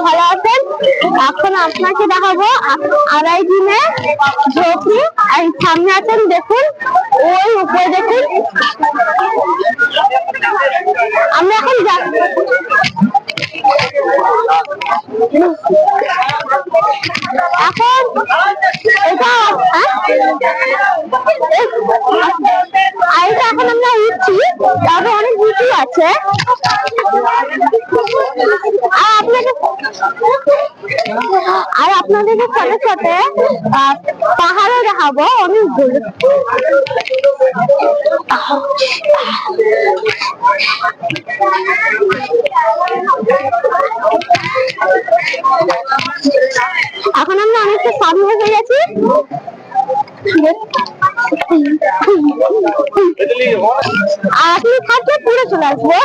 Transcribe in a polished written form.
ভালো আছেন। এখন আপনাকে দেখাবো আড়াই দিনে ঝোপড়ি। আর সামনে আছেন দেখুন, ওই উপরে দেখুন। আমরা এখন এখন আমরা উঠছি, তারপরে অনেক কিছু আছে। আর আপনাদেরকে সাথে সাথে পাহাড়ও দেখাবো অনেকগুলো। এখন আমরা অনেকটা সামনে হয়ে গেছি। আপনি থাকলে পুরো চলে আসবো।